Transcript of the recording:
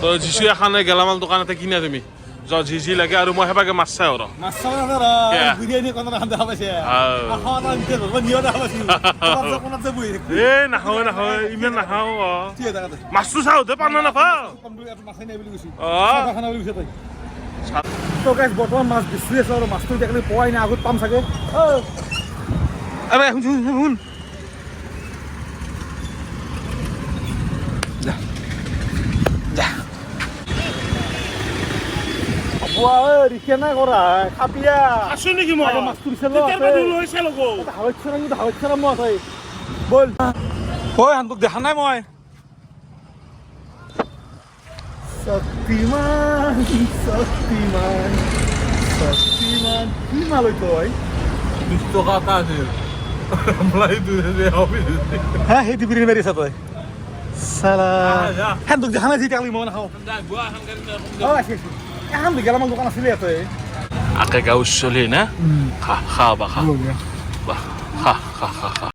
তো যিশু এখানে গেলামাল দোকানতে কিনা তুমি ঝিঝি লাগে আৰু মই হেবাকে মাছ চাই আৰু এ নাখাওঁ নাখাওঁ ইমান নাখাওঁ মাছটো চাওঁ দে পানা নাপাওঁ বৰ্তমান মাছ বিচাৰি আছো আৰু মাছটো এতিয়া পোৱাই নাই আগত পাম চাগে শুন শুন ৰিক্সা কৰা খাপিয়া আছো নেকি মই মাছটো আছে বল ঐ হান্তক দেখা নাই মই শক্তিমান শক্তিমান শক্তিমান কি মালৈ তই 20 টকা এটা আছিল হ্যাঁ সেই টিপিৰি মাৰিছা তই চালা হান্তক দেখা নাই যেতিয়া মই নাখাওঁ এখন গেলামাল দোকান আছিলে ইয়াতে আকে গাঁও চলি না খা খা বা খা খা খা খা